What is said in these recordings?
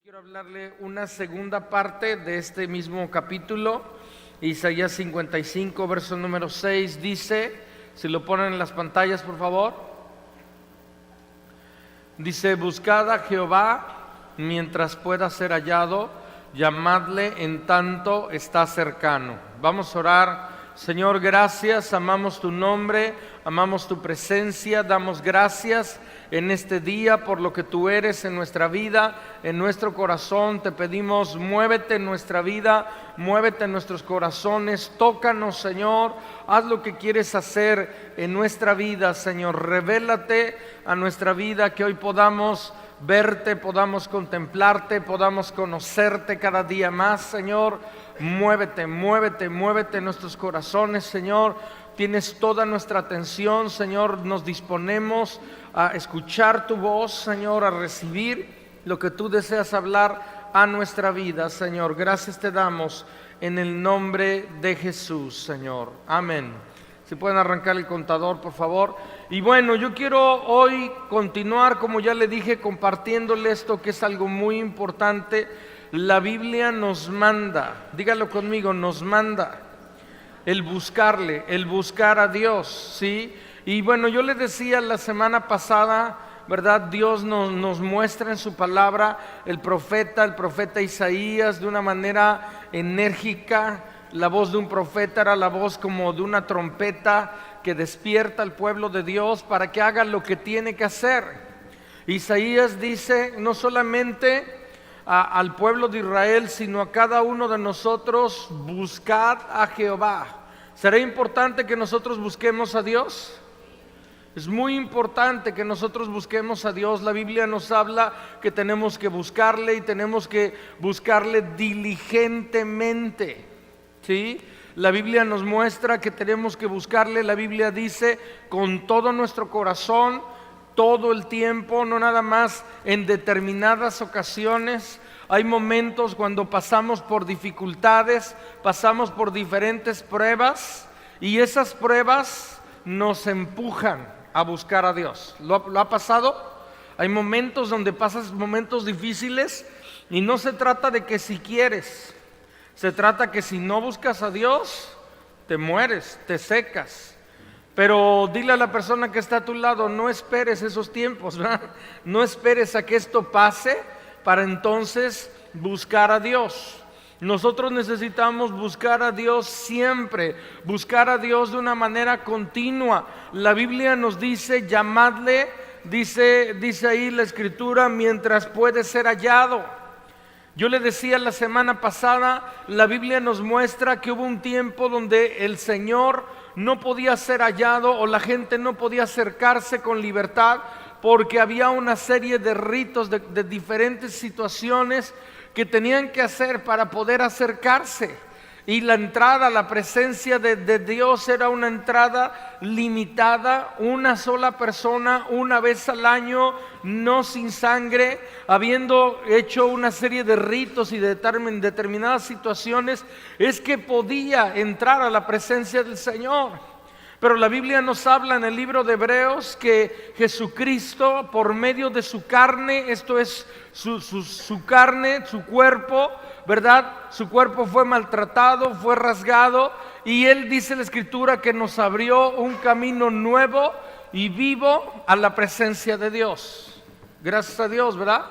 Quiero hablarle una segunda parte de este mismo capítulo. Isaías 55, verso número 6 dice, si lo ponen en las pantallas por favor, dice: buscad a Jehová mientras pueda ser hallado, llamadle en tanto está cercano. Vamos a orar. Señor, gracias, amamos tu nombre, amamos tu presencia, damos gracias en este día por lo que tú eres en nuestra vida, en nuestro corazón. Te pedimos, muévete en nuestra vida, muévete en nuestros corazones, tócanos, Señor, haz lo que quieres hacer en nuestra vida, Señor. Revélate a nuestra vida, que hoy podamos verte, podamos contemplarte, podamos conocerte cada día más, Señor. Muévete, muévete, muévete en nuestros corazones, Señor. Tienes toda nuestra atención, Señor. Nos disponemos a escuchar tu voz, Señor, a recibir lo que tú deseas hablar a nuestra vida, Señor. Gracias te damos en el nombre de Jesús, Señor. Amén. Si pueden arrancar el contador, por favor. Y bueno, yo quiero hoy continuar, como ya le dije, compartiéndole esto que es algo muy importante. La Biblia nos manda, dígalo conmigo, nos manda el buscarle, el buscar a Dios, ¿sí? Y bueno, yo le decía la semana pasada, ¿verdad? Dios nos muestra en su palabra el profeta Isaías de una manera enérgica. La voz de un profeta era la voz como de una trompeta que despierta al pueblo de Dios para que haga lo que tiene que hacer. Isaías dice no solamente al pueblo de Israel, sino a cada uno de nosotros: buscad a Jehová. ¿Será importante que nosotros busquemos a Dios? Es muy importante que nosotros busquemos a Dios. La Biblia nos habla que tenemos que buscarle y tenemos que buscarle diligentemente, ¿sí? La Biblia nos muestra que tenemos que buscarle. La Biblia dice con todo nuestro corazón, todo el tiempo, no nada más en determinadas ocasiones. Hay momentos cuando pasamos por dificultades, pasamos por diferentes pruebas, y esas pruebas nos empujan a buscar a Dios. ¿Lo ha pasado? Hay momentos donde pasas momentos difíciles y no se trata de que si quieres, se trata que si no buscas a Dios, te mueres, te secas. Pero dile a la persona que está a tu lado: no esperes esos tiempos, ¿verdad? No esperes a que esto pase para entonces buscar a Dios. Nosotros necesitamos buscar a Dios siempre, buscar a Dios de una manera continua. La Biblia nos dice: llamadle, dice ahí la Escritura, mientras puede ser hallado. Yo le decía la semana pasada, la Biblia nos muestra que hubo un tiempo donde el Señor no podía ser hallado, o la gente no podía acercarse con libertad, porque había una serie de ritos, de diferentes situaciones que tenían que hacer para poder acercarse. Y la entrada a la presencia de Dios era una entrada limitada, una sola persona, una vez al año, no sin sangre. Habiendo hecho una serie de ritos y de determinadas situaciones, es que podía entrar a la presencia del Señor. Pero la Biblia nos habla en el libro de Hebreos que Jesucristo, por medio de su carne, esto es su carne, su cuerpo, ¿verdad? Su cuerpo fue maltratado, fue rasgado, y Él, dice la Escritura, que nos abrió un camino nuevo y vivo a la presencia de Dios. Gracias a Dios, ¿verdad?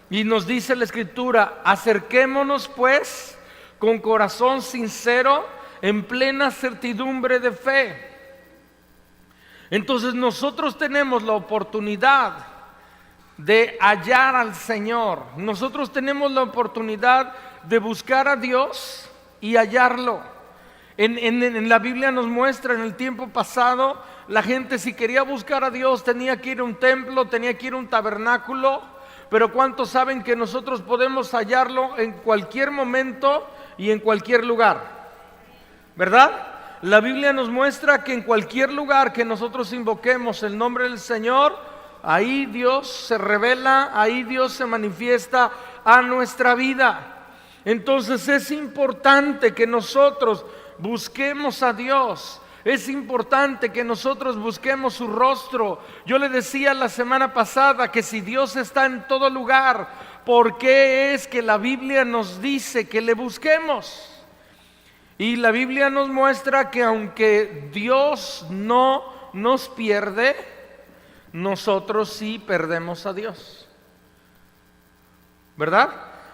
Y nos dice la Escritura: acerquémonos pues con corazón sincero, en plena certidumbre de fe. Entonces nosotros tenemos la oportunidad de hallar al Señor. Nosotros tenemos la oportunidad de buscar a Dios y hallarlo. En la Biblia nos muestra, en el tiempo pasado, la gente, si quería buscar a Dios, tenía que ir a un templo, tenía que ir a un tabernáculo. Pero ¿cuántos saben que nosotros podemos hallarlo en cualquier momento y en cualquier lugar? ¿Verdad? La Biblia nos muestra que en cualquier lugar que nosotros invoquemos el nombre del Señor, ahí Dios se revela, ahí Dios se manifiesta a nuestra vida. Entonces es importante que nosotros busquemos a Dios. Es importante que nosotros busquemos su rostro. Yo le decía la semana pasada que si Dios está en todo lugar, ¿por qué es que la Biblia nos dice que le busquemos? Y la Biblia nos muestra que aunque Dios no nos pierde, nosotros sí perdemos a Dios, ¿verdad?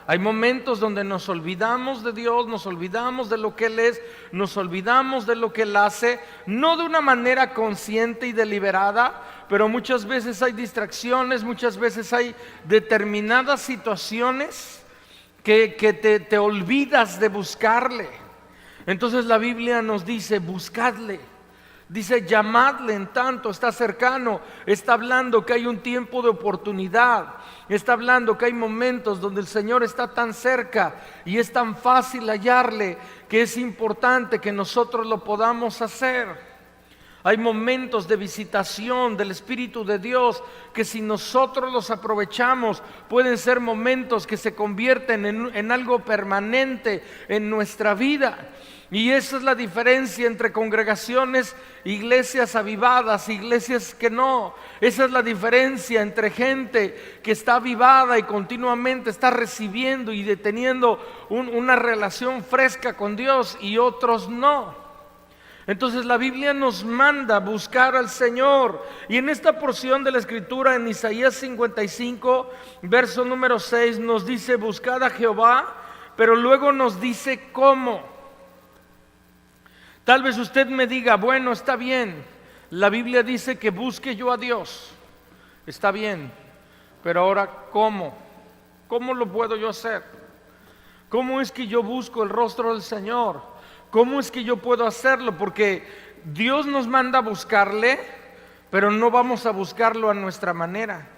Hay momentos donde nos olvidamos de Dios, nos olvidamos de lo que Él es, nos olvidamos de lo que Él hace, no de una manera consciente y deliberada, pero muchas veces hay distracciones, muchas veces hay determinadas situaciones que te olvidas de buscarle. Entonces la Biblia nos dice, buscadle. Dice, llamadle en tanto está cercano. Está hablando que hay un tiempo de oportunidad. Está hablando que hay momentos donde el Señor está tan cerca y es tan fácil hallarle, que es importante que nosotros lo podamos hacer. Hay momentos de visitación del Espíritu de Dios que si nosotros los aprovechamos, pueden ser momentos que se convierten en algo permanente en nuestra vida. Y esa es la diferencia entre congregaciones, iglesias avivadas, iglesias que no. Esa es la diferencia entre gente que está avivada y continuamente está recibiendo y deteniendo una relación fresca con Dios, y otros no. Entonces la Biblia nos manda buscar al Señor. Y en esta porción de la Escritura, en Isaías 55, verso número 6, nos dice, buscad a Jehová, pero luego nos dice cómo. Tal vez usted me diga, bueno, está bien, la Biblia dice que busque yo a Dios, está bien, pero ahora ¿cómo? ¿Cómo lo puedo yo hacer? ¿Cómo es que yo busco el rostro del Señor? ¿Cómo es que yo puedo hacerlo? Porque Dios nos manda a buscarle, pero no vamos a buscarlo a nuestra manera.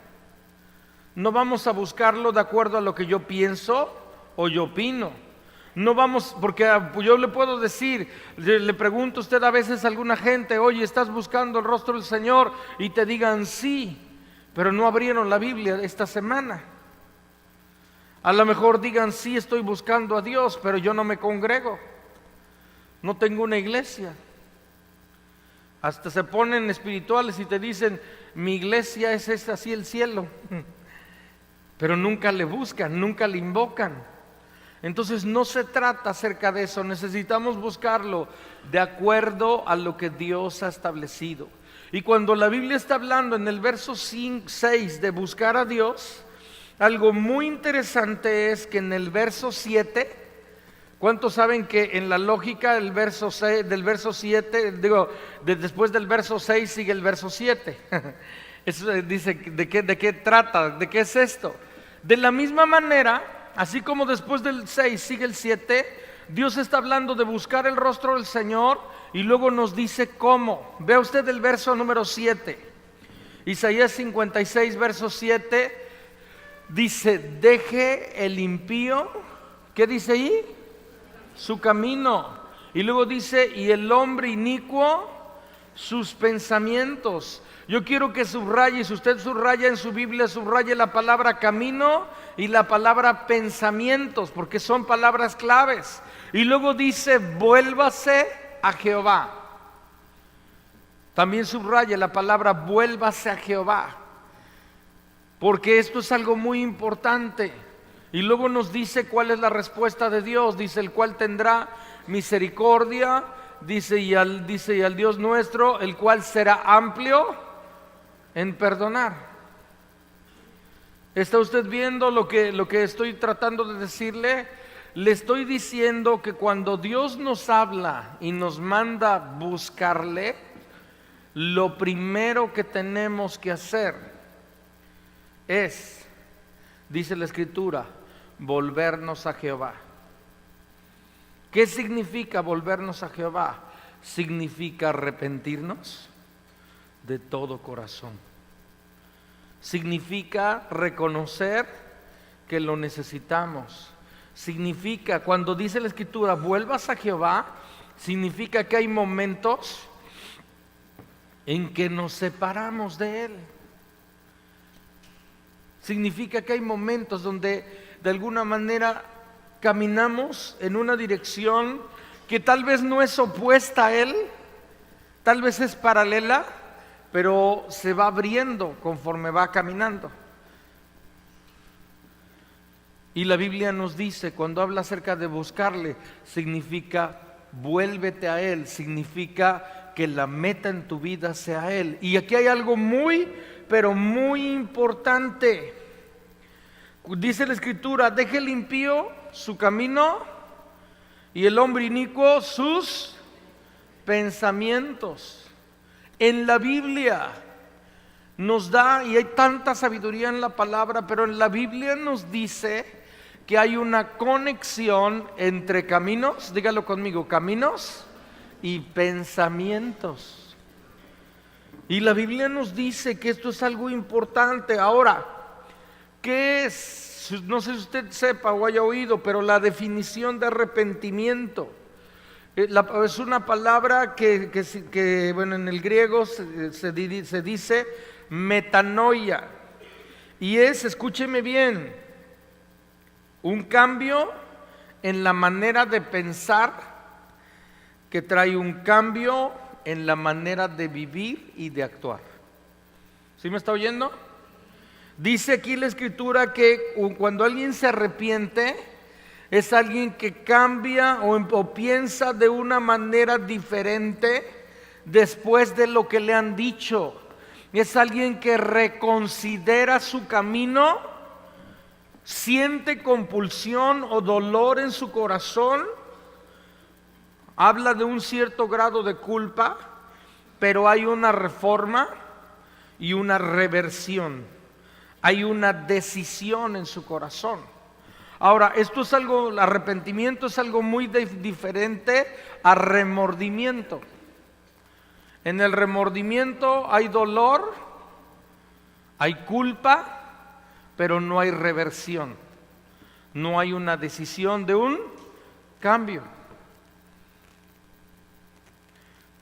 No vamos a buscarlo de acuerdo a lo que yo pienso o yo opino. No vamos, porque yo le puedo decir, le pregunto a usted a veces a alguna gente, oye, ¿estás buscando el rostro del Señor? Y te digan sí, pero no abrieron la Biblia esta semana. A lo mejor digan sí, estoy buscando a Dios, pero yo no me congrego, no tengo una iglesia. Hasta se ponen espirituales y te dicen, mi iglesia es así el cielo, pero nunca le buscan, nunca le invocan. Entonces no se trata acerca de eso, necesitamos buscarlo de acuerdo a lo que Dios ha establecido. Y cuando la Biblia está hablando en el verso 6 de buscar a Dios, algo muy interesante es que en el verso 7, ¿cuántos saben que en la lógica del verso 6, del verso 7, después del verso 6 sigue el verso 7? Eso dice, ¿de qué trata? ¿De qué es esto? De la misma manera, así como después del 6 sigue el 7, Dios está hablando de buscar el rostro del Señor y luego nos dice cómo. Vea usted el verso número 7. Isaías 56, verso 7, dice, deje el impío, ¿qué dice ahí? Su camino. Y luego dice, y el hombre inicuo, sus pensamientos. Yo quiero que subraye, si usted subraya en su Biblia, subraye la palabra camino y la palabra pensamientos, porque son palabras claves. Y luego dice, vuélvase a Jehová. También subraye la palabra vuélvase a Jehová, porque esto es algo muy importante. Y luego nos dice cuál es la respuesta de Dios. Dice, el cual tendrá misericordia, dice y al Dios nuestro, el cual será amplio en perdonar. ¿Está usted viendo lo que estoy tratando de decirle? Le estoy diciendo que cuando Dios nos habla y nos manda buscarle, lo primero que tenemos que hacer es, dice la Escritura, volvernos a Jehová. ¿Qué significa volvernos a Jehová? Significa arrepentirnos de todo corazón. Significa reconocer que lo necesitamos. Significa, cuando dice la Escritura, vuelvas a Jehová, significa que hay momentos en que nos separamos de Él. Significa que hay momentos donde de alguna manera caminamos en una dirección que tal vez no es opuesta a Él, Tal vez es paralela, pero se va abriendo conforme va caminando. Y la Biblia nos dice, cuando habla acerca de buscarle, significa vuélvete a Él, significa que la meta en tu vida sea Él. Y aquí hay algo muy, pero muy importante. Dice la Escritura, deje el impío su camino y el hombre inicuo sus pensamientos. En la Biblia nos da, y hay tanta sabiduría en la palabra, pero en la Biblia nos dice que hay una conexión entre caminos, dígalo conmigo, caminos y pensamientos. Y la Biblia nos dice que esto es algo importante. Ahora, ¿qué es? No sé si usted sepa o haya oído, pero la definición de arrepentimiento es una palabra que bueno, en el griego se dice metanoia. Y es, escúcheme bien, un cambio en la manera de pensar que trae un cambio en la manera de vivir y de actuar. ¿Sí me está oyendo? Dice aquí la Escritura que cuando alguien se arrepiente, es alguien que cambia o piensa de una manera diferente después de lo que le han dicho. Es alguien que reconsidera su camino, siente compulsión o dolor en su corazón, habla de un cierto grado de culpa, pero hay una reforma y una reversión, hay una decisión en su corazón. Ahora, esto es algo, el arrepentimiento es algo muy diferente a remordimiento. En el remordimiento hay dolor, hay culpa, pero no hay reversión, no hay una decisión de un cambio.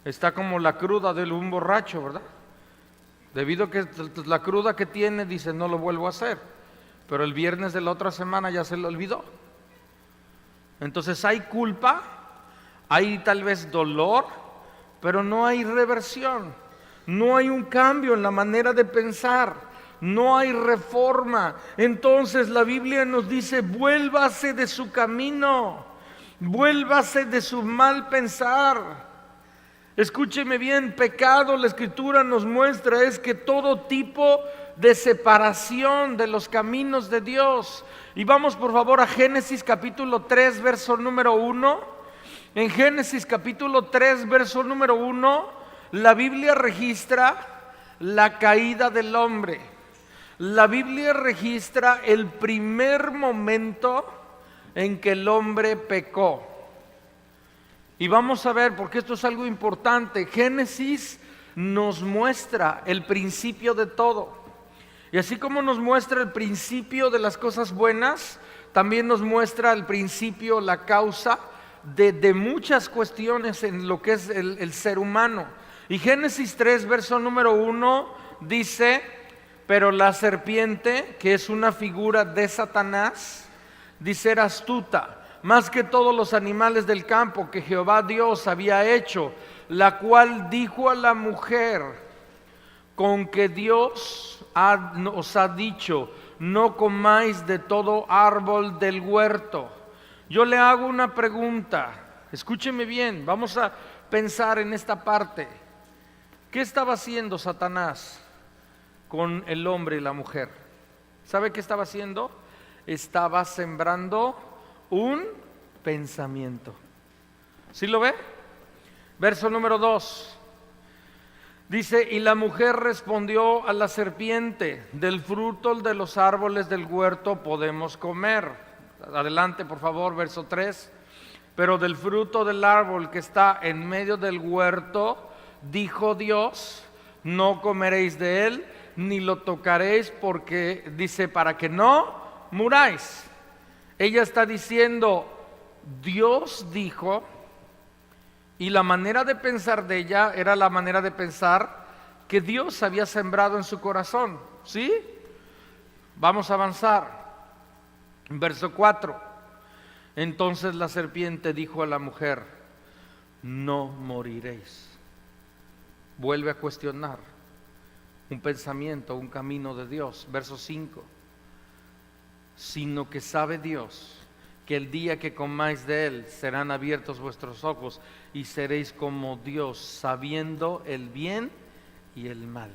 Está como la cruda de un borracho, ¿verdad? Debido a que la cruda que tiene, dice, no lo vuelvo a hacer, pero el viernes de la otra semana ya se lo olvidó. Entonces hay culpa, hay tal vez dolor, pero no hay reversión, no hay un cambio en la manera de pensar, no hay reforma. Entonces la Biblia nos dice, vuélvase de su camino, vuélvase de su mal pensar. Escúcheme bien, pecado, la Escritura nos muestra, es que todo tipo de separación de los caminos de Dios. Y vamos por favor a Génesis capítulo 3, verso número 1. En Génesis capítulo 3, verso número 1, la Biblia registra la caída del hombre. La Biblia registra el primer momento en que el hombre pecó. Y vamos a ver, porque esto es algo importante, Génesis nos muestra el principio de todo. Y así como nos muestra el principio de las cosas buenas, también nos muestra el principio, la causa de muchas cuestiones en lo que es el ser humano. Y Génesis 3, verso número 1, dice, pero la serpiente, que es una figura de Satanás, dice, era astuta más que todos los animales del campo que Jehová Dios había hecho, la cual dijo a la mujer, con que Dios os ha dicho, no comáis de todo árbol del huerto. Yo le hago una pregunta, escúcheme bien, vamos a pensar en esta parte. ¿Qué estaba haciendo Satanás con el hombre y la mujer? ¿Sabe qué estaba haciendo? Estaba sembrando un pensamiento. ¿Sí lo ve? Verso número 2. Dice, y la mujer respondió a la serpiente, del fruto de los árboles del huerto podemos comer. Adelante, por favor, verso 3. Pero del fruto del árbol que está en medio del huerto, dijo Dios, no comeréis de él, ni lo tocaréis, porque dice, para que no muráis. Ella está diciendo, Dios dijo, y la manera de pensar de ella era la manera de pensar que Dios había sembrado en su corazón. ¿Sí? Vamos a avanzar. Verso 4. Entonces la serpiente dijo a la mujer, no moriréis. vuelve a cuestionar un pensamiento, un camino de Dios. Verso 5. Sino que sabe Dios que el día que comáis de él serán abiertos vuestros ojos y seréis como Dios, sabiendo el bien y el mal.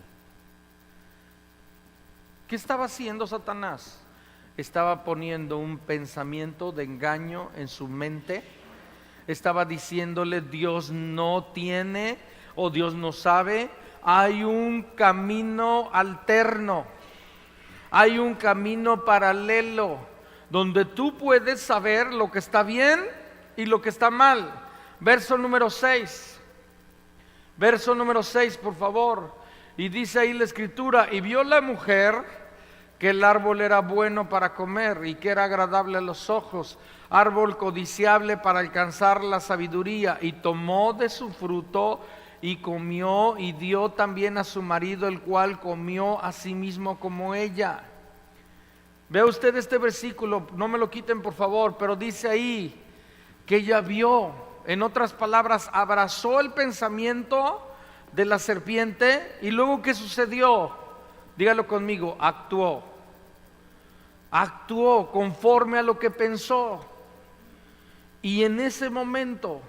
¿Qué estaba haciendo Satanás? Estaba poniendo un pensamiento de engaño en su mente. Estaba diciéndole: Dios no tiene, o Dios no sabe. Hay un camino alterno, hay un camino paralelo donde tú puedes saber lo que está bien y lo que está mal. Verso número 6. Verso número 6, por favor. Y dice ahí la escritura: y vio la mujer que el árbol era bueno para comer y que era agradable a los ojos, árbol codiciable para alcanzar la sabiduría, y tomó de su fruto y comió, y dio también a su marido, el cual comió asimismo como ella. Vea usted este versículo, no me lo quiten por favor, pero dice ahí que ella vio, en otras palabras, abrazó el pensamiento de la serpiente. Y luego, ¿qué sucedió? Dígalo conmigo: actuó. Actuó conforme a lo que pensó. Y en ese momento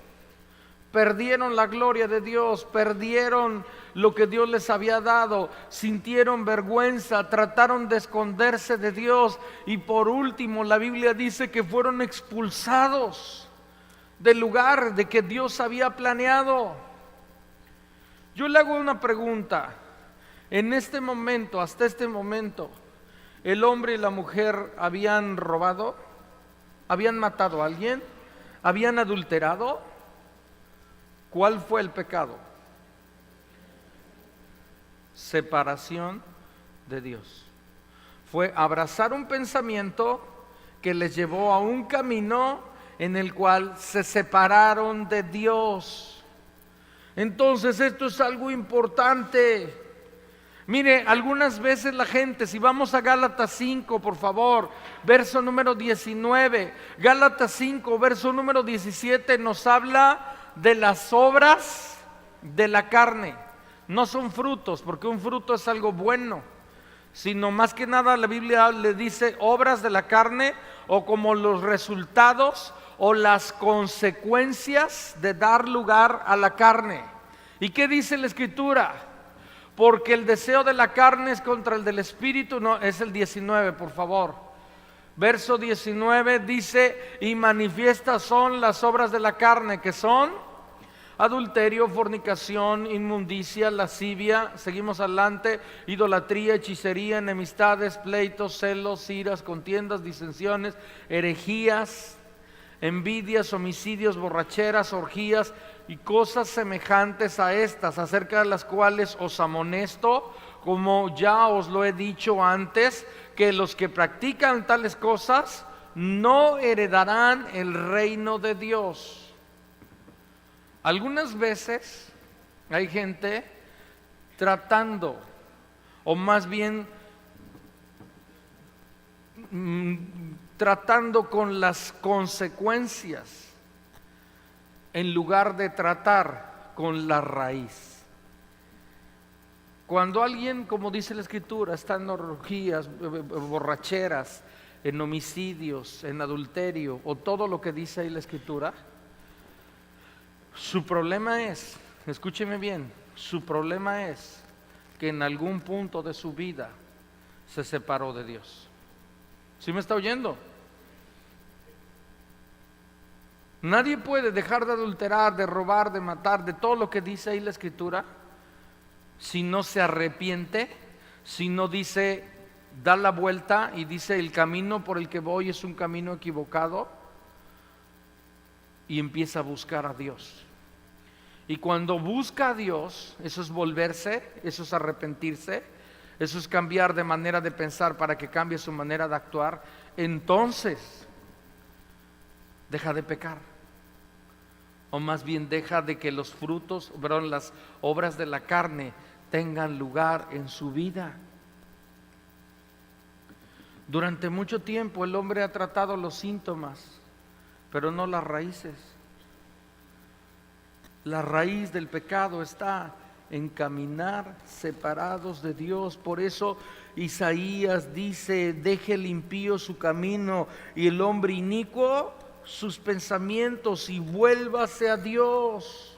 perdieron la gloria de Dios, perdieron lo que Dios les había dado, sintieron vergüenza, trataron de esconderse de Dios, y por último la Biblia dice que fueron expulsados del lugar de que Dios había planeado. Yo le hago una pregunta: en este momento, hasta este momento, ¿el hombre y la mujer habían robado? ¿Habían matado a alguien? ¿Habían adulterado? ¿Cuál fue el pecado? Separación de Dios. Fue abrazar un pensamiento que les llevó a un camino en el cual se separaron de Dios. Entonces esto es algo importante. Mire, algunas veces la gente, si vamos a Gálatas 5, por favor, verso número 19, Gálatas 5, verso número 17, nos habla de las obras de la carne. No son frutos, porque un fruto es algo bueno, sino más que nada la Biblia le dice obras de la carne, o como los resultados o las consecuencias de dar lugar a la carne. ¿Y qué dice la Escritura? Porque el deseo de la carne es contra el del espíritu. No, es el 19, por favor. Verso 19 dice: y manifiestas son las obras de la carne, que son adulterio, fornicación, inmundicia, lascivia, seguimos adelante, idolatría, hechicería, enemistades, pleitos, celos, iras, contiendas, disensiones, herejías, envidias, homicidios, borracheras, orgías y cosas semejantes a estas, acerca de las cuales os amonesto, como ya os lo he dicho antes, que los que practican tales cosas no heredarán el reino de Dios. Algunas veces hay gente tratando, o más bien tratando con las consecuencias en lugar de tratar con la raíz. Cuando alguien, como dice la Escritura, está en orgías, borracheras, en homicidios, en adulterio, o todo lo que dice ahí la Escritura, su problema es, escúcheme bien, su problema es que en algún punto de su vida se separó de Dios. ¿Sí me está oyendo? Nadie puede dejar de adulterar, de robar, de matar, de todo lo que dice ahí la Escritura, si no se arrepiente, si no dice, da la vuelta y dice: el camino por el que voy es un camino equivocado, y empieza a buscar a Dios. Y cuando busca a Dios, eso es volverse, eso es arrepentirse, eso es cambiar de manera de pensar para que cambie su manera de actuar. Entonces deja de pecar, o más bien deja de que los frutos, las obras de la carne tengan lugar en su vida. Durante mucho tiempo el hombre ha tratado los síntomas, pero no las raíces. La raíz del pecado está en caminar separados de Dios. Por eso Isaías dice: deje el impío su camino y el hombre inicuo sus pensamientos, y vuélvase a Dios,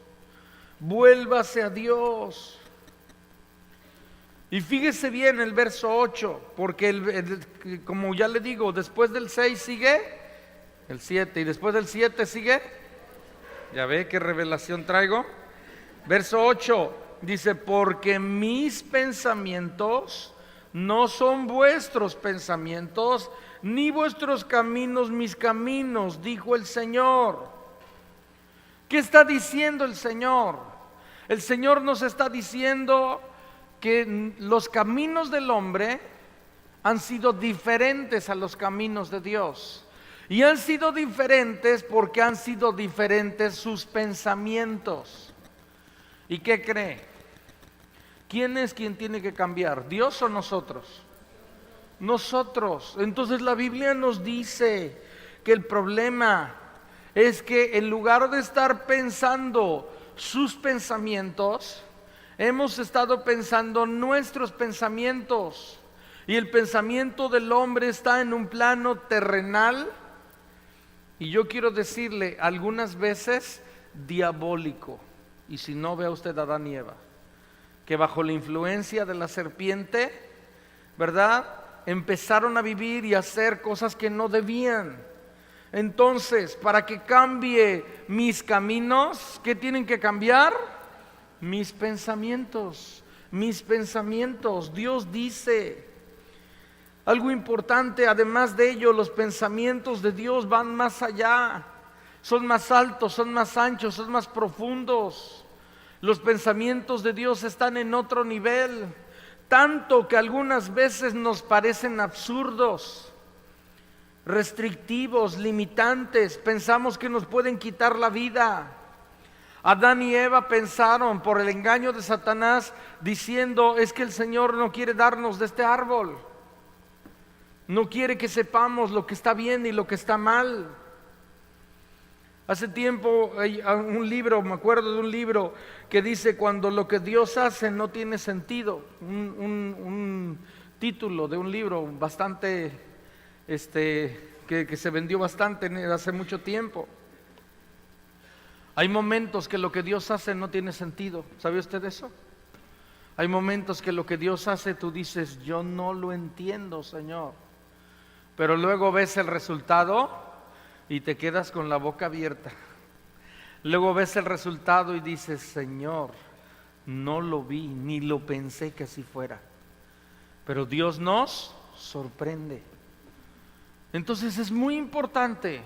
vuélvase a Dios. Y fíjese bien el verso 8, porque como ya le digo, después del 6 sigue el 7, y después del 7 sigue, ya ve qué revelación traigo. Verso 8 dice: porque mis pensamientos no son vuestros pensamientos, ni vuestros caminos mis caminos, dijo el Señor. ¿Qué está diciendo el Señor? El Señor nos está diciendo que los caminos del hombre han sido diferentes a los caminos de Dios. Y han sido diferentes porque han sido diferentes sus pensamientos. ¿Y qué cree? ¿Quién es quien tiene que cambiar? ¿Dios o nosotros? Nosotros. Entonces la Biblia nos dice que el problema es que en lugar de estar pensando sus pensamientos, hemos estado pensando nuestros pensamientos. Y el pensamiento del hombre está en un plano terrenal, y yo quiero decirle, algunas veces diabólico. Y si no, vea usted a Adán y Eva, que bajo la influencia de la serpiente, ¿verdad?, empezaron a vivir y a hacer cosas que no debían. Entonces, para que cambie mis caminos, ¿qué tienen que cambiar? Mis pensamientos, mis pensamientos. Dios dice algo importante: además de ello, los pensamientos de Dios van más allá, son más altos, son más anchos, son más profundos. Los pensamientos de Dios están en otro nivel, tanto que algunas veces nos parecen absurdos, restrictivos, limitantes. Pensamos que nos pueden quitar la vida. Adán y Eva pensaron por el engaño de Satanás, diciendo: es que el Señor no quiere darnos de este árbol, no quiere que sepamos lo que está bien y lo que está mal. Hace tiempo hay un libro, me acuerdo de un libro que dice: cuando lo que Dios hace no tiene sentido. Un título de un libro bastante, que se vendió bastante hace mucho tiempo. Hay momentos que lo que Dios hace no tiene sentido. ¿Sabe usted eso? Hay momentos que lo que Dios hace tú dices: yo no lo entiendo, Señor. Pero luego ves el resultado y te quedas con la boca abierta. Luego ves el resultado y dices: Señor, no lo vi, ni lo pensé que así fuera. Pero Dios nos sorprende. Entonces es muy importante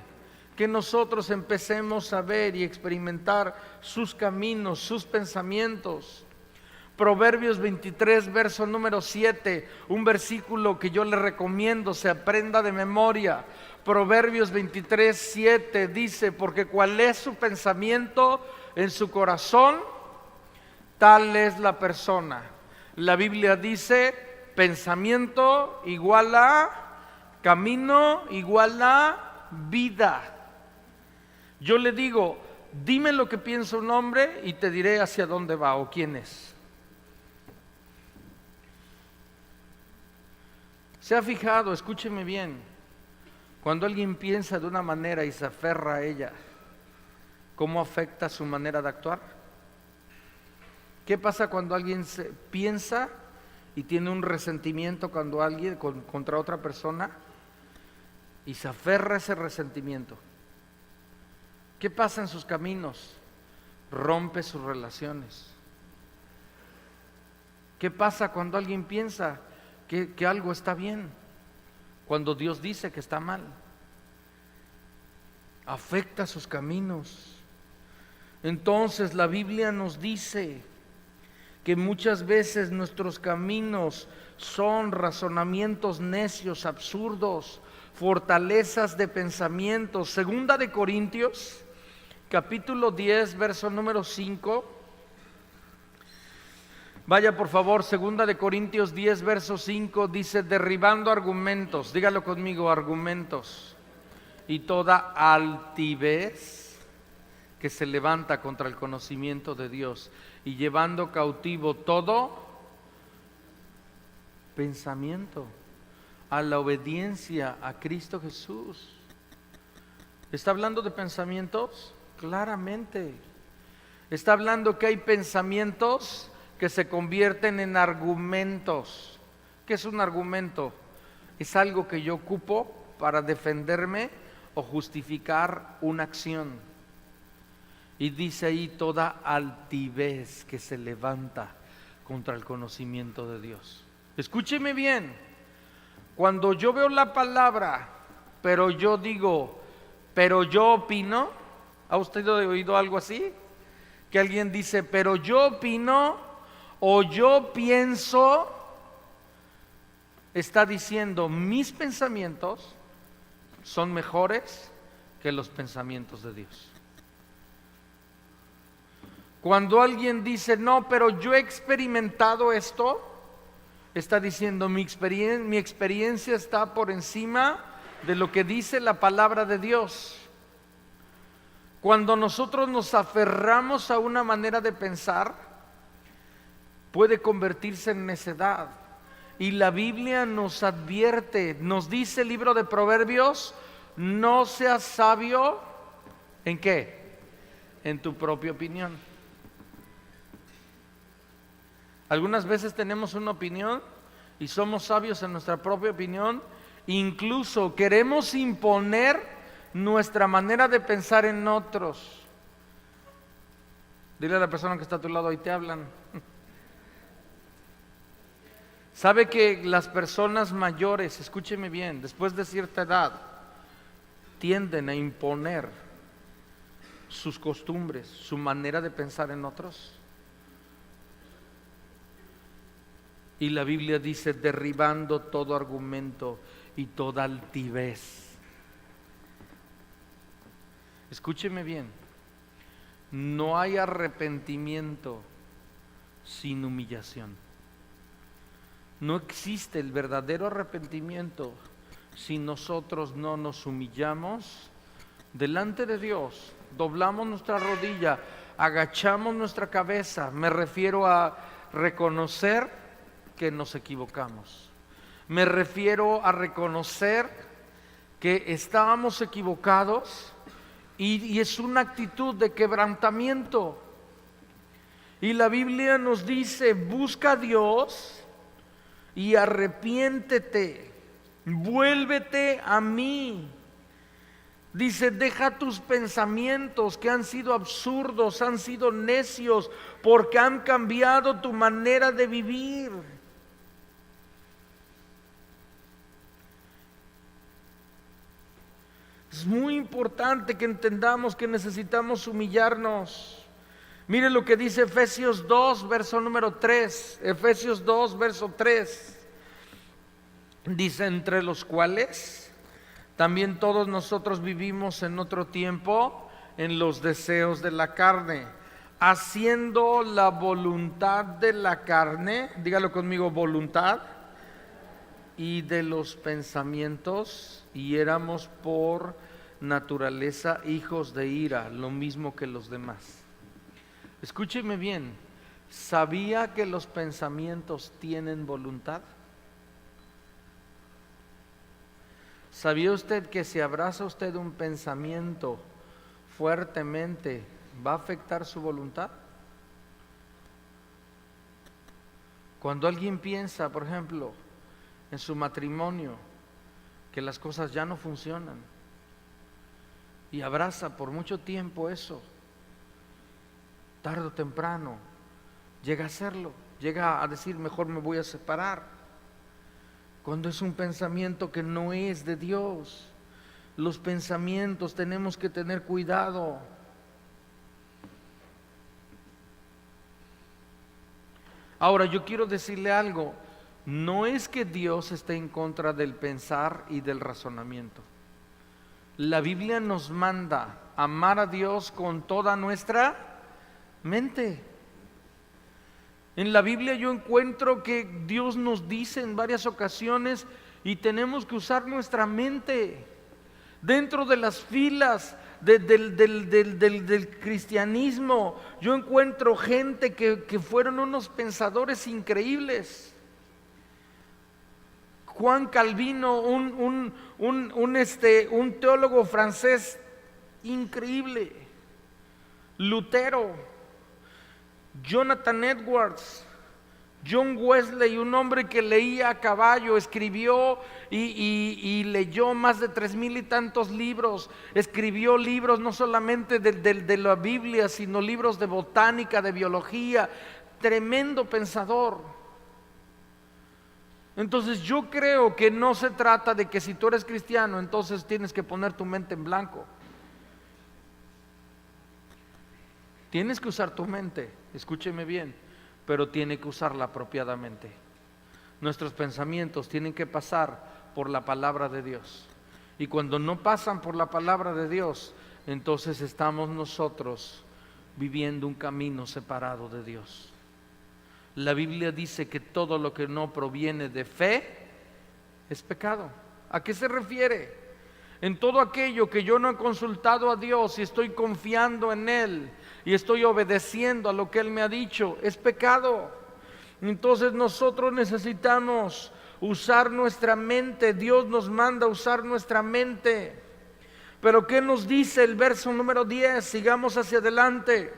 que nosotros empecemos a ver y experimentar sus caminos, sus pensamientos. Proverbios 23, verso número 7, un versículo que yo le recomiendo se aprenda de memoria. Proverbios 23, 7 dice: porque cuál es su pensamiento en su corazón, tal es la persona. La Biblia dice: pensamiento igual a camino, igual a vida. Yo le digo: dime lo que piensa un hombre y te diré hacia dónde va o quién es. ¿Se ha fijado? Escúcheme bien. Cuando alguien piensa de una manera y se aferra a ella, ¿cómo afecta su manera de actuar? ¿Qué pasa cuando alguien piensa y tiene un resentimiento contra otra persona y se aferra a ese resentimiento? ¿Qué pasa en sus caminos? Rompe sus relaciones. ¿Qué pasa cuando alguien piensa que algo está bien, cuando Dios dice que está mal? Afecta sus caminos. Entonces la Biblia nos dice que muchas veces nuestros caminos son razonamientos necios, absurdos, fortalezas de pensamientos. Segunda de Corintios, capítulo 10, verso número 5. Vaya por favor, segunda de Corintios 10, verso 5, dice: derribando argumentos, dígalo conmigo, argumentos, y toda altivez que se levanta contra el conocimiento de Dios y llevando cautivo todo pensamiento a la obediencia a Cristo Jesús. ¿Está hablando de pensamientos? Claramente. Está hablando que hay pensamientos que se convierten en argumentos. ¿Qué es un argumento? Es algo que yo ocupo para defenderme o justificar una acción. Y dice ahí toda altivez que se levanta contra el conocimiento de Dios. Escúcheme bien, cuando yo veo la palabra, pero yo digo, pero yo opino, ¿ha usted oído algo así? Que alguien dice, pero yo opino o yo pienso, está diciendo, mis pensamientos son mejores que los pensamientos de Dios. Cuando alguien dice, no, pero yo he experimentado esto, está diciendo, mi experiencia está por encima de lo que dice la palabra de Dios. Cuando nosotros nos aferramos a una manera de pensar, puede convertirse en necedad. Y la Biblia nos advierte, nos dice el libro de Proverbios, no seas sabio, ¿en qué? En tu propia opinión. Algunas veces tenemos una opinión y somos sabios en nuestra propia opinión, incluso queremos imponer nuestra manera de pensar en otros. Dile a la persona que está a tu lado, ahí te hablan. Sabe que las personas mayores, escúcheme bien, después de cierta edad, tienden a imponer sus costumbres, su manera de pensar en otros. Y la Biblia dice, derribando todo argumento y toda altivez. Escúcheme bien, no hay arrepentimiento sin humillación. No existe el verdadero arrepentimiento si nosotros no nos humillamos delante de Dios, doblamos nuestra rodilla, agachamos nuestra cabeza. Me refiero a reconocer que nos equivocamos. Me refiero a reconocer que estábamos equivocados y es una actitud de quebrantamiento. Y la Biblia nos dice, busca a Dios y arrepiéntete, vuélvete a mí. Dice, deja tus pensamientos que han sido absurdos, han sido necios, porque han cambiado tu manera de vivir. Es muy importante que entendamos que necesitamos humillarnos. Mire lo que dice Efesios 2, verso número 3. Efesios 2, verso 3. Dice, entre los cuales también todos nosotros vivimos en otro tiempo en los deseos de la carne, haciendo la voluntad de la carne, dígalo conmigo, voluntad, y de los pensamientos, y éramos por naturaleza hijos de ira, lo mismo que los demás. Escúcheme bien, ¿sabía que los pensamientos tienen voluntad? ¿Sabía usted que si abraza usted un pensamiento fuertemente, va a afectar su voluntad? Cuando alguien piensa, por ejemplo, en su matrimonio, que las cosas ya no funcionan, y abraza por mucho tiempo eso, tarde o temprano, llega a hacerlo, llega a decir, mejor me voy a separar. Cuando es un pensamiento que no es de Dios, los pensamientos tenemos que tener cuidado. Ahora yo quiero decirle algo, no es que Dios esté en contra del pensar y del razonamiento. La Biblia nos manda amar a Dios con toda nuestra mente. En la Biblia yo encuentro que Dios nos dice en varias ocasiones y tenemos que usar nuestra mente dentro de las filas del cristianismo. Yo encuentro gente que fueron unos pensadores increíbles. Juan Calvino, un teólogo francés increíble. Lutero, Jonathan Edwards, John Wesley, un hombre que leía a caballo, escribió y leyó más de 3,000 y tantos libros. Escribió libros no solamente de la Biblia, sino libros de botánica, de biología. Tremendo pensador. Entonces yo creo que no se trata de que si tú eres cristiano, entonces tienes que poner tu mente en blanco. Tienes que usar tu mente, escúcheme bien, pero tiene que usarla apropiadamente. Nuestros pensamientos tienen que pasar por la palabra de Dios. Y cuando no pasan por la palabra de Dios, entonces estamos nosotros viviendo un camino separado de Dios. La Biblia dice que todo lo que no proviene de fe es pecado. ¿A qué se refiere? En todo aquello que yo no he consultado a Dios y estoy confiando en Él y estoy obedeciendo a lo que Él me ha dicho, es pecado. Entonces nosotros necesitamos usar nuestra mente. Dios nos manda a usar nuestra mente. Pero ¿qué nos dice el verso número 10? Sigamos hacia adelante.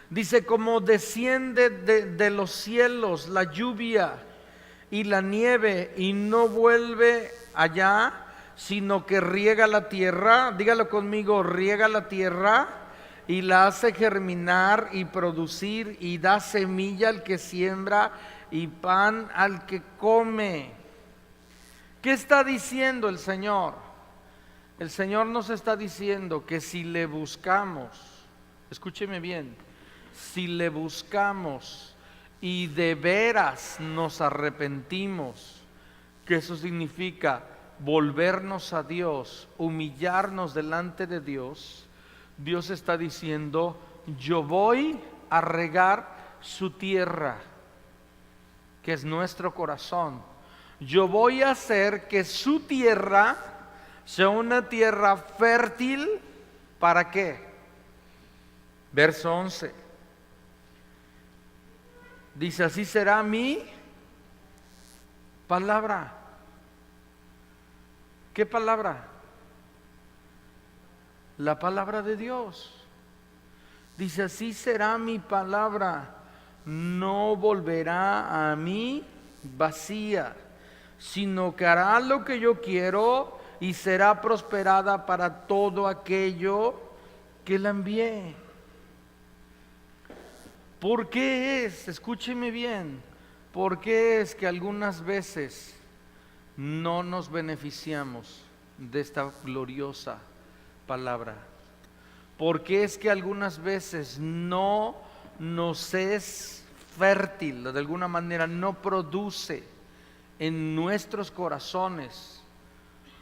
Dice, como desciende de los cielos la lluvia y la nieve y no vuelve allá, sino que riega la tierra, dígalo conmigo, riega la tierra y la hace germinar y producir y da semilla al que siembra y pan al que come. ¿Qué está diciendo el Señor? El Señor nos está diciendo que si le buscamos, escúcheme bien, si le buscamos y de veras nos arrepentimos, que eso significa volvernos a Dios, humillarnos delante de Dios, Dios está diciendo, yo voy a regar su tierra, que es nuestro corazón. Yo voy a hacer que su tierra sea una tierra fértil. ¿Para qué? Verso 11. Dice, así será mi palabra. ¿Qué palabra? La palabra de Dios. Dice, así será mi palabra, no volverá a mí vacía, sino que hará lo que yo quiero y será prosperada para todo aquello que la envié. ¿Por qué es? Escúcheme bien. ¿Por qué es que algunas veces no nos beneficiamos de esta gloriosa palabra? ¿Por qué es que algunas veces no nos es fértil, de alguna manera no produce en nuestros corazones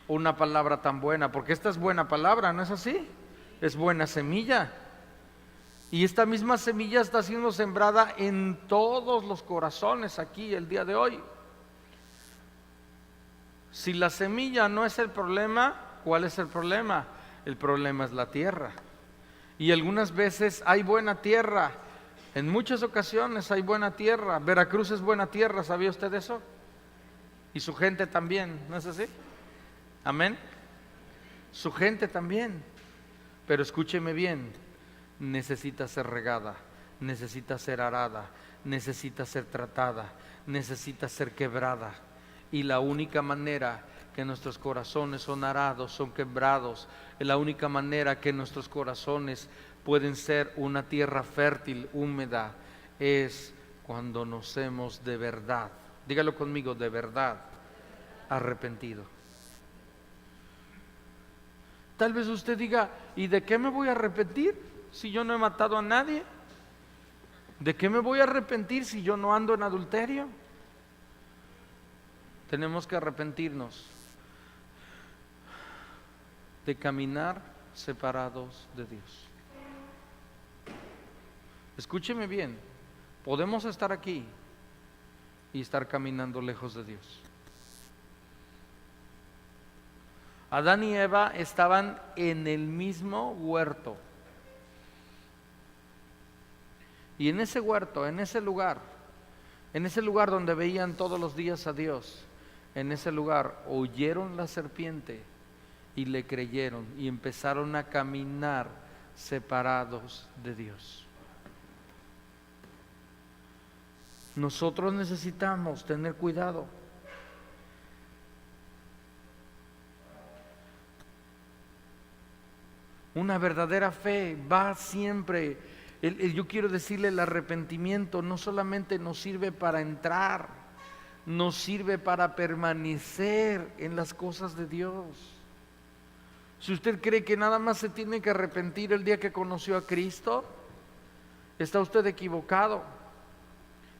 una palabra tan buena? Porque esta es buena palabra, ¿no es así? Es buena semilla. Y esta misma semilla está siendo sembrada en todos los corazones aquí el día de hoy. Si la semilla no es el problema, ¿cuál es el problema? El problema es la tierra. Y algunas veces hay buena tierra. En muchas ocasiones hay buena tierra. Veracruz es buena tierra, ¿sabía usted eso? Y su gente también, ¿no es así? Amén. Su gente también. Pero escúcheme bien, necesita ser regada, necesita ser arada, necesita ser tratada, necesita ser quebrada. Y la única manera que nuestros corazones son arados, son quebrados, es la única manera que nuestros corazones pueden ser una tierra fértil, húmeda, es cuando nos hemos de verdad, dígalo conmigo, de verdad, arrepentido. Tal vez usted diga, ¿y de qué me voy a arrepentir si yo no he matado a nadie? ¿De qué me voy a arrepentir si yo no ando en adulterio? Tenemos que arrepentirnos de caminar separados de Dios. Escúcheme bien, podemos estar aquí y estar caminando lejos de Dios. Adán y Eva estaban en el mismo huerto. Y en ese huerto, en ese lugar donde veían todos los días a Dios, en ese lugar oyeron la serpiente y le creyeron y empezaron a caminar separados de Dios. Nosotros necesitamos tener cuidado. Una verdadera fe va siempre. Yo quiero decirle, el arrepentimiento no solamente nos sirve para entrar, nos sirve para permanecer en las cosas de Dios. Si usted cree que nada más se tiene que arrepentir el día que conoció a Cristo, está usted equivocado.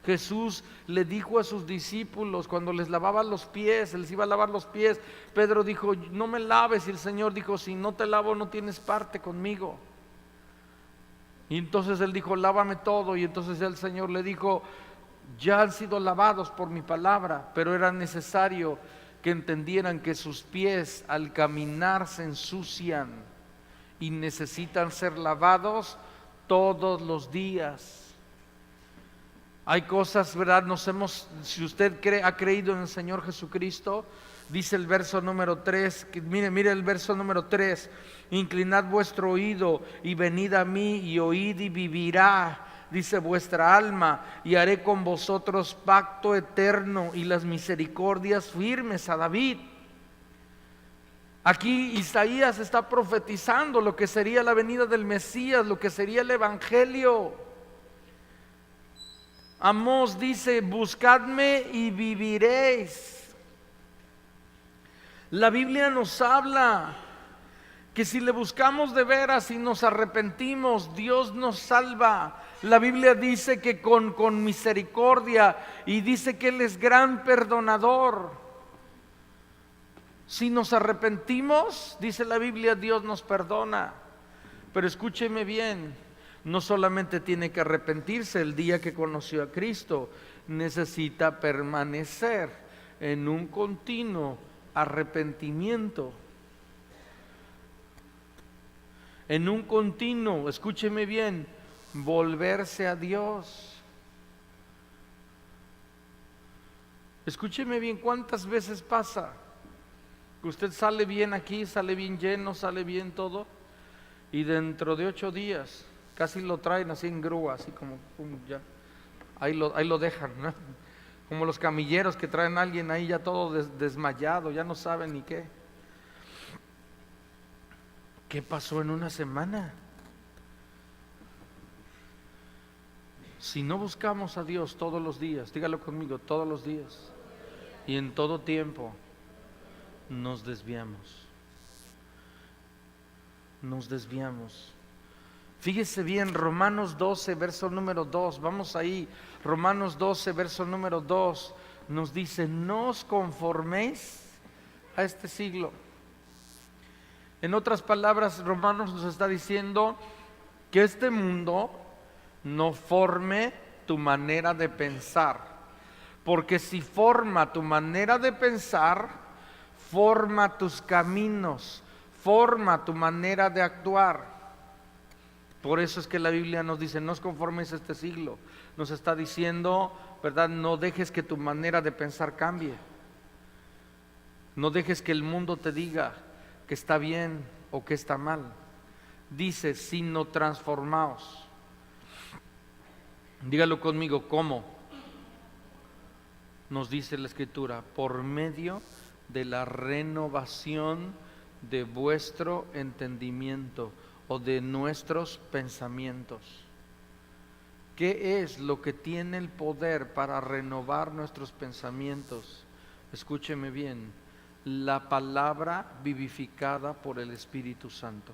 Jesús le dijo a sus discípulos cuando les lavaba los pies, les iba a lavar los pies, Pedro dijo, no me laves, y el Señor dijo, si no te lavo no tienes parte conmigo. Y entonces él dijo, lávame todo, y entonces el Señor le dijo, ya han sido lavados por mi palabra, pero era necesario que entendieran que sus pies al caminar se ensucian y necesitan ser lavados todos los días. Hay cosas, ¿verdad? Si usted ha creído en el Señor Jesucristo, dice el verso número 3, mire el verso número 3, inclinad vuestro oído y venid a mí y oíd y vivirá, dice vuestra alma, y haré con vosotros pacto eterno y las misericordias firmes a David. Aquí Isaías está profetizando lo que sería la venida del Mesías, lo que sería el Evangelio. Amós dice, buscadme y viviréis. La Biblia nos habla que si le buscamos de veras y nos arrepentimos, Dios nos salva. La Biblia dice que con misericordia, y dice que Él es gran perdonador. Si nos arrepentimos, dice la Biblia, Dios nos perdona. Pero escúcheme bien, no solamente tiene que arrepentirse el día que conoció a Cristo, necesita permanecer en un continuo arrepentimiento. En un continuo, escúcheme bien, volverse a Dios. Escúcheme bien, ¿cuántas veces pasa que usted sale bien aquí, sale bien lleno, sale bien todo, y dentro de 8 días casi lo traen así en grúa, así como ya, ahí lo dejan, ¿no? Como los camilleros que traen a alguien ahí ya todo desmayado, ya no saben ni qué. ¿Qué pasó en una semana? Si no buscamos a Dios todos los días, dígalo conmigo, todos los días, y en todo tiempo, nos desviamos. Nos desviamos. Fíjese bien, Romanos 12, verso número 2, vamos ahí, Romanos 12, verso número 2, nos dice, no os conforméis a este siglo. En otras palabras, Romanos nos está diciendo que este mundo no forme tu manera de pensar, porque si forma tu manera de pensar, forma tus caminos, forma tu manera de actuar. Por eso es que la Biblia nos dice, no os conforméis a este siglo. Nos está diciendo, ¿verdad? No dejes que tu manera de pensar cambie. No dejes que el mundo te diga que está bien o que está mal. Dice, sino transformaos. Dígalo conmigo, ¿cómo? Nos dice la Escritura, por medio de la renovación de vuestro entendimiento o de nuestros pensamientos. ¿Qué es lo que tiene el poder para renovar nuestros pensamientos? Escúcheme bien, la palabra vivificada por el Espíritu Santo.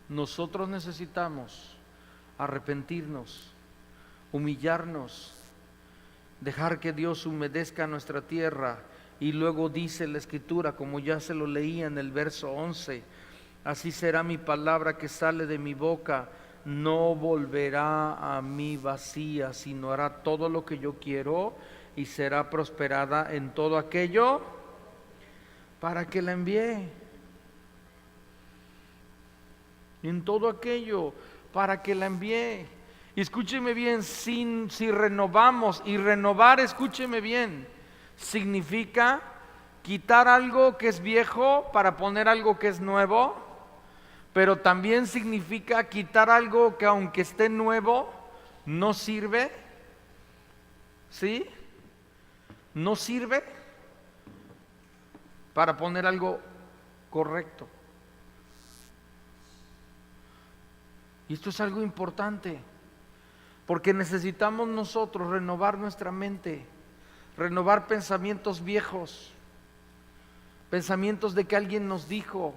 Nosotros necesitamos arrepentirnos, humillarnos, dejar que Dios humedezca nuestra tierra. Y luego dice la Escritura, como ya se lo leía en el verso 11, así será mi palabra que sale de mi boca, no volverá a mí vacía, sino hará todo lo que yo quiero y será prosperada en todo aquello para que la envíe. En todo aquello, para que la envíe. Y escúcheme bien, si renovamos, y renovar, escúcheme bien, significa quitar algo que es viejo para poner algo que es nuevo, pero también significa quitar algo que aunque esté nuevo, no sirve. ¿Sí? No sirve para poner algo correcto. Y esto es algo importante, porque necesitamos nosotros renovar nuestra mente, renovar pensamientos viejos, pensamientos de que alguien nos dijo,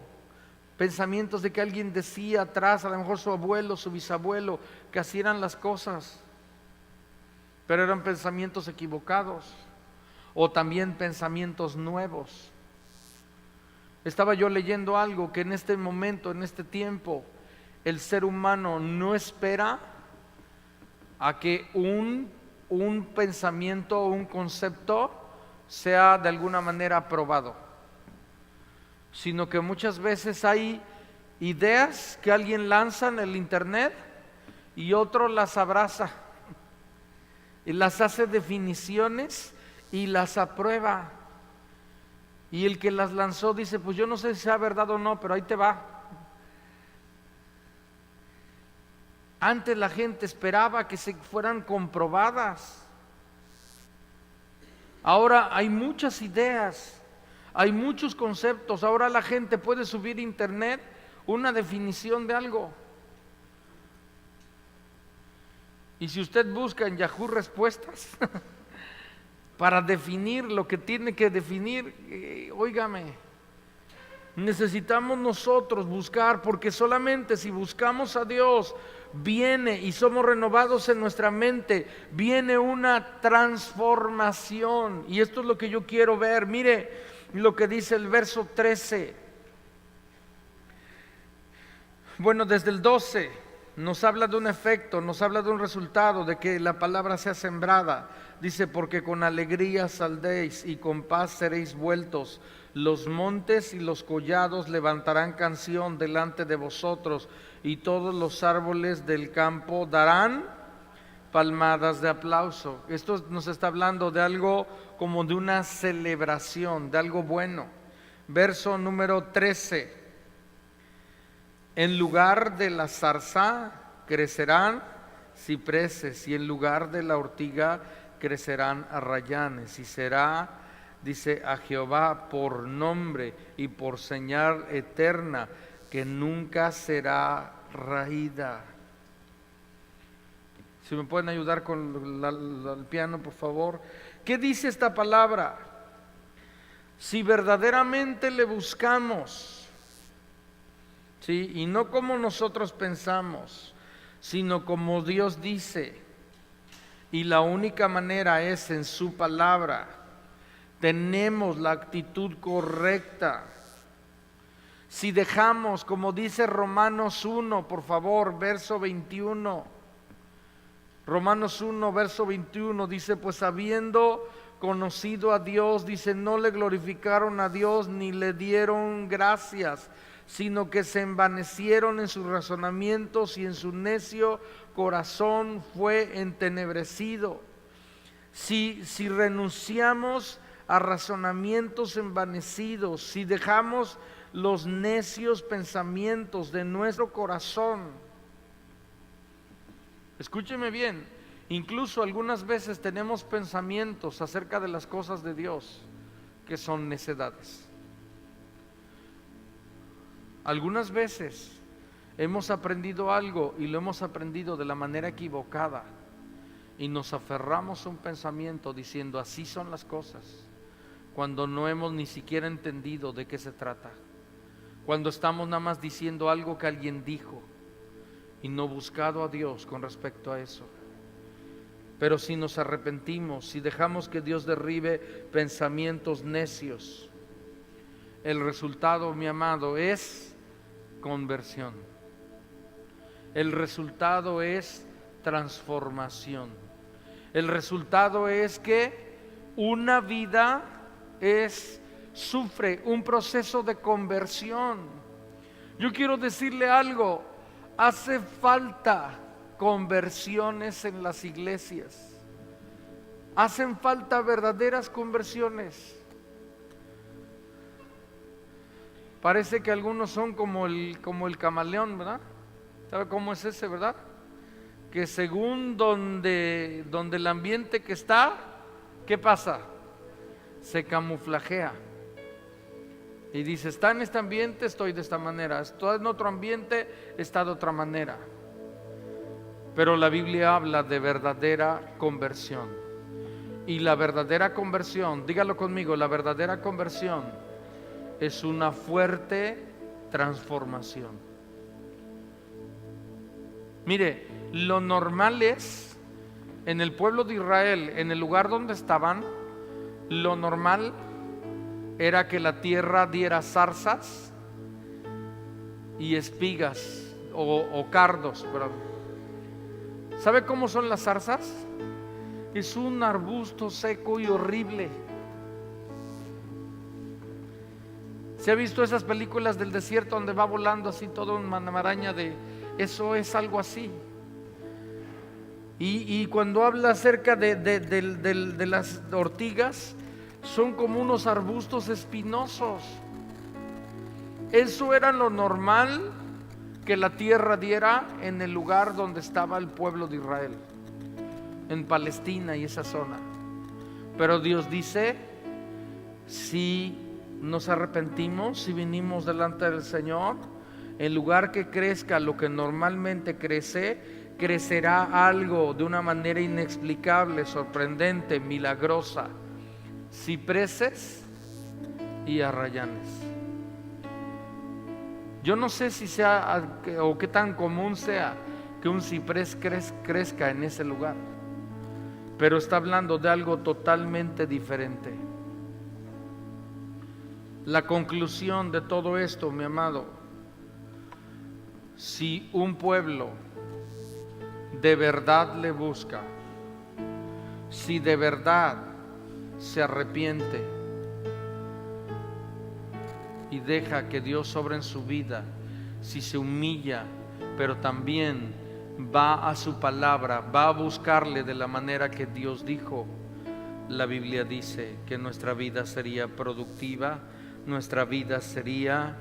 pensamientos de que alguien decía atrás, a lo mejor su abuelo, su bisabuelo, que así eran las cosas, pero eran pensamientos equivocados, o también pensamientos nuevos. Estaba yo leyendo algo que en este momento, en este tiempo, el ser humano no espera a que un pensamiento o un concepto sea de alguna manera aprobado, sino que muchas veces hay ideas que alguien lanza en el internet y otro las abraza y las hace definiciones y las aprueba, y el que las lanzó dice, pues yo no sé si sea verdad o no, pero ahí te va. Antes la gente esperaba que se fueran comprobadas. Ahora hay muchas ideas, hay muchos conceptos. Ahora la gente puede subir a internet una definición de algo. Y si usted busca en Yahoo respuestas para definir lo que tiene que definir, óigame, necesitamos nosotros buscar, porque solamente si buscamos a Dios, viene y somos renovados en nuestra mente, viene una transformación. Y esto es lo que yo quiero ver. Mire lo que dice el verso 13. Bueno, desde el 12 nos habla de un efecto, nos habla de un resultado, de que la palabra sea sembrada. Dice, porque con alegría saldréis y con paz seréis vueltos. Los montes y los collados levantarán canción delante de vosotros, y todos los árboles del campo darán palmadas de aplauso. Esto nos está hablando de algo como de una celebración, de algo bueno. Verso número 13. En lugar de la zarza crecerán cipreses, y en lugar de la ortiga crecerán arrayanes, y será, dice, a Jehová por nombre y por señal eterna, que nunca será raída. Si me pueden ayudar con el piano, por favor. ¿Qué dice esta palabra? Si verdaderamente le buscamos, ¿sí? Y no como nosotros pensamos, sino como Dios dice, y la única manera es en su palabra, tenemos la actitud correcta. Si dejamos, como dice Romanos 1, por favor, verso 21. Romanos 1, verso 21 dice, pues habiendo conocido a Dios, dice, no le glorificaron a Dios ni le dieron gracias, sino que se envanecieron en sus razonamientos y en su necio corazón fue entenebrecido. Si renunciamos a razonamientos envanecidos, si dejamos los necios pensamientos de nuestro corazón, escúcheme bien, incluso algunas veces tenemos pensamientos acerca de las cosas de Dios que son necedades. Algunas veces hemos aprendido algo y lo hemos aprendido de la manera equivocada, y nos aferramos a un pensamiento diciendo así son las cosas, cuando no hemos ni siquiera entendido de qué se trata, cuando estamos nada más diciendo algo que alguien dijo y no buscado a Dios con respecto a eso. Pero si nos arrepentimos, si dejamos que Dios derribe pensamientos necios, el resultado, mi amado, es conversión. El resultado es transformación. El resultado es que una vida es sufre un proceso de conversión. Yo quiero decirle algo, hace falta conversiones en las iglesias. Hacen falta verdaderas conversiones. Parece que algunos son como el camaleón, ¿verdad? ¿Sabe cómo es ese, verdad? Que según donde el ambiente que está, ¿qué pasa? Se camuflajea. Y dice, está en este ambiente, estoy de esta manera. Estoy en otro ambiente, está de otra manera. Pero la Biblia habla de verdadera conversión. Y la verdadera conversión, dígalo conmigo, la verdadera conversión es una fuerte transformación. Mire, lo normal es, en el pueblo de Israel, en el lugar donde estaban, lo normal era que la tierra diera zarzas y espigas o cardos. ¿Sabe cómo son las zarzas? Es un arbusto seco y horrible. ¿Se ha visto esas películas del desierto donde va volando así toda una maraña de... Eso es algo así. Y cuando habla acerca de las ortigas, son como unos arbustos espinosos. Eso era lo normal que la tierra diera en el lugar donde estaba el pueblo de Israel, en Palestina y esa zona. Pero Dios dice, si nos arrepentimos, si vinimos delante del Señor, en lugar que crezca lo que normalmente crece, crecerá algo de una manera inexplicable, sorprendente, milagrosa: cipreses y arrayanes. Yo no sé si sea o qué tan común sea que un ciprés crezca en ese lugar, pero está hablando de algo totalmente diferente. La conclusión de todo esto, mi amado, si un pueblo de verdad le busca, si de verdad se arrepiente y deja que Dios obre en su vida, si se humilla, pero también va a su palabra, va a buscarle de la manera que Dios dijo, la Biblia dice que nuestra vida sería productiva, nuestra vida sería,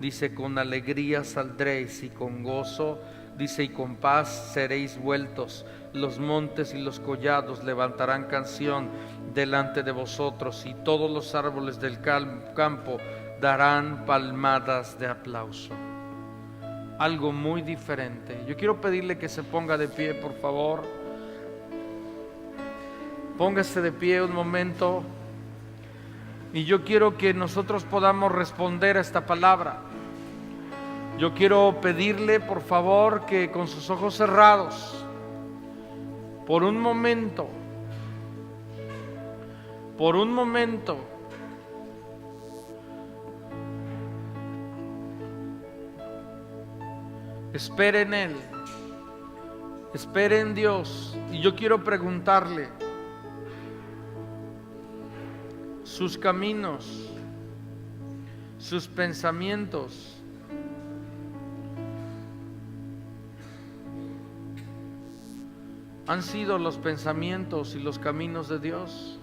dice, con alegría saldréis y con gozo, dice, y con paz seréis vueltos. Los montes y los collados levantarán canción delante de vosotros, y todos los árboles del campo darán palmadas de aplauso. Algo muy diferente. Yo quiero pedirle que se ponga de pie, por favor. Póngase de pie un momento. Y yo quiero que nosotros podamos responder a esta palabra. Yo quiero pedirle, por favor, que con sus ojos cerrados, por un momento, espere en Él, espere en Dios. Y yo quiero preguntarle, sus caminos, sus pensamientos, ¿han sido los pensamientos y los caminos de Dios?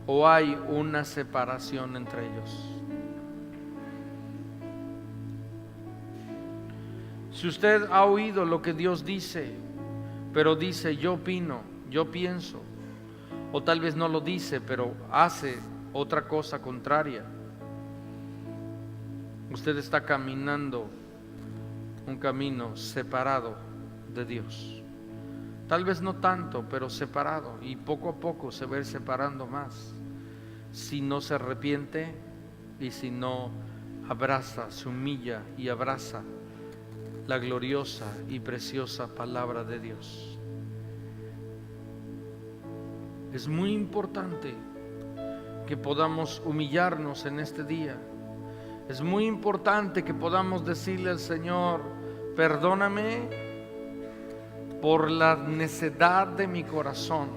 ¿O hay una separación entre ellos? Si usted ha oído lo que Dios dice, pero dice yo opino, yo pienso, o tal vez no lo dice, pero hace otra cosa contraria, usted está caminando un camino separado de Dios. Tal vez no tanto, pero separado, y poco a poco se va a ir separando más, si no se arrepiente y si no abraza, se humilla y abraza la gloriosa y preciosa palabra de Dios. Es muy importante que podamos humillarnos en este día. Es muy importante que podamos decirle al Señor, perdóname por la necedad de mi corazón.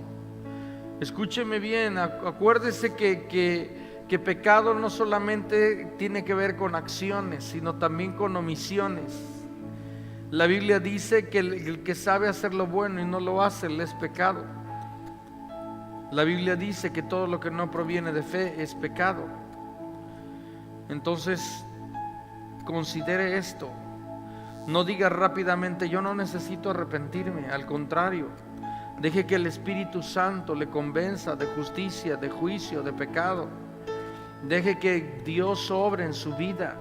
Escúcheme bien, acuérdese que que pecado no solamente tiene que ver con acciones, sino también con omisiones. La Biblia dice que el que sabe hacer lo bueno y no lo hace, le es pecado. La Biblia dice que todo lo que no proviene de fe es pecado. Entonces, considere esto. No diga rápidamente, yo no necesito arrepentirme. Al contrario, deje que el Espíritu Santo le convenza de justicia, de juicio, de pecado. Deje que Dios obre en su vida.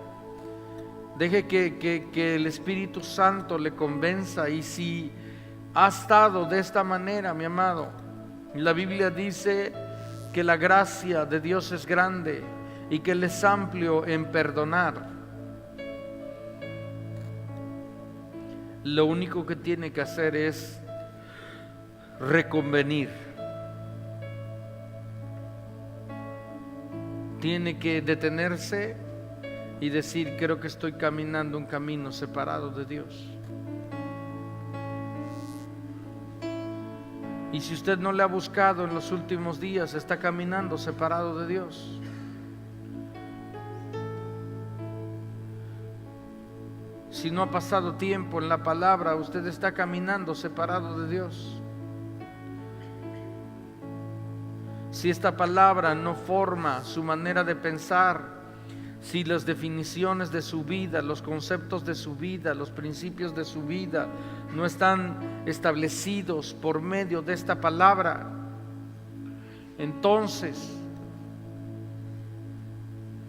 Deje que el Espíritu Santo le convenza. Y si ha estado de esta manera, mi amado, la Biblia dice que la gracia de Dios es grande y que Él es amplio en perdonar. Lo único que tiene que hacer es reconvenir. Tiene que detenerse y decir, creo que estoy caminando un camino separado de Dios. Y si usted no le ha buscado en los últimos días, está caminando separado de Dios. Si no ha pasado tiempo en la palabra, usted está caminando separado de Dios. Si esta palabra no forma su manera de pensar, si las definiciones de su vida, los conceptos de su vida, los principios de su vida no están establecidos por medio de esta palabra, entonces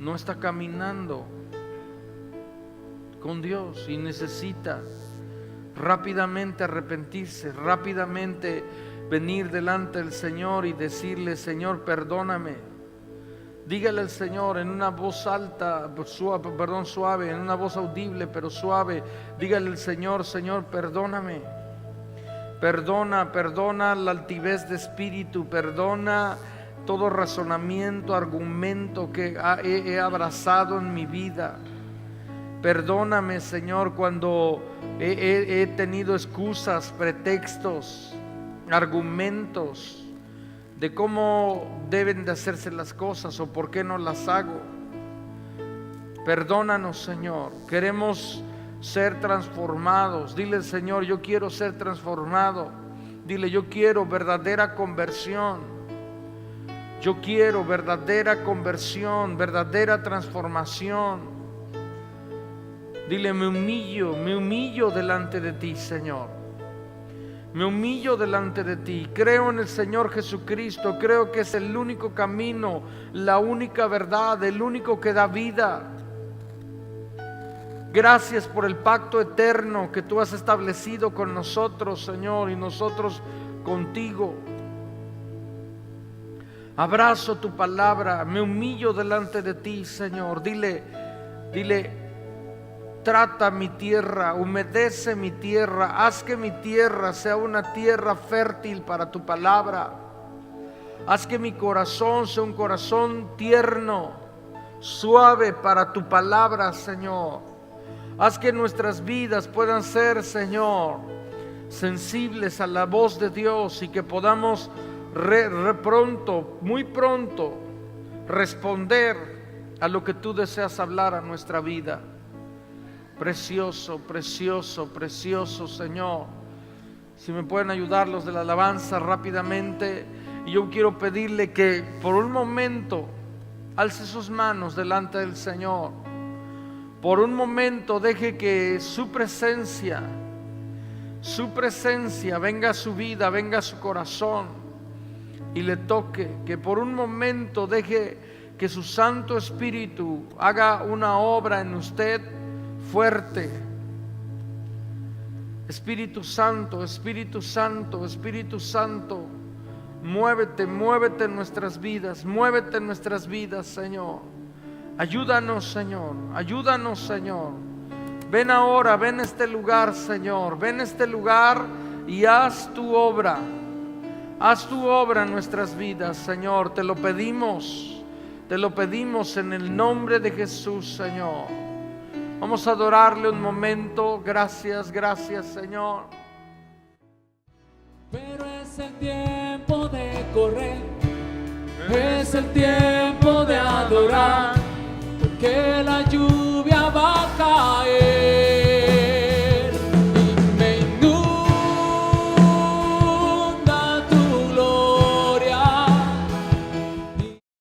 no está caminando con Dios y necesita rápidamente arrepentirse, rápidamente venir delante del Señor y decirle, Señor, perdóname. Dígale al Señor en una voz alta, suave, en una voz audible pero suave. Dígale al Señor, Señor, perdóname. Perdona la altivez de espíritu, perdona todo razonamiento, argumento que he abrazado en mi vida. Perdóname, Señor, cuando he tenido excusas, pretextos, argumentos de cómo deben de hacerse las cosas o por qué no las hago. Perdónanos, Señor. Queremos ser transformados. Dile al Señor, yo quiero ser transformado. Dile, yo quiero verdadera conversión. Yo quiero verdadera conversión, verdadera transformación. Dile, me humillo delante de ti, Señor. Me humillo delante de ti. Creo en el Señor Jesucristo. Creo que es el único camino, la única verdad, el único que da vida. Gracias por el pacto eterno que tú has establecido con nosotros, Señor, y nosotros contigo. Abrazo tu palabra. Me humillo delante de ti, Señor. Dile, trata mi tierra, humedece mi tierra, haz que mi tierra sea una tierra fértil para tu palabra. Haz que mi corazón sea un corazón tierno, suave para tu palabra, Señor. Haz que nuestras vidas puedan ser, Señor, sensibles a la voz de Dios y que podamos muy pronto responder a lo que tú deseas hablar a nuestra vida. Precioso, precioso, precioso, Señor. Si me pueden ayudar los de la alabanza rápidamente. Y yo quiero pedirle que por un momento alce sus manos delante del Señor. Por un momento deje que su presencia venga a su vida, venga a su corazón y le toque. Que por un momento deje que su Santo Espíritu haga una obra en usted fuerte. Espíritu Santo, Espíritu Santo, Espíritu Santo, muévete en nuestras vidas, muévete en nuestras vidas, Señor. Ayúdanos, Señor, ayúdanos, Señor. Ven ahora, ven a este lugar, Señor, ven a este lugar y haz tu obra en nuestras vidas, Señor. Te lo pedimos en el nombre de Jesús, Señor. Vamos a adorarle un momento. Gracias, gracias, Señor. Pero es el tiempo de correr, Es el tiempo de adorar, porque la lluvia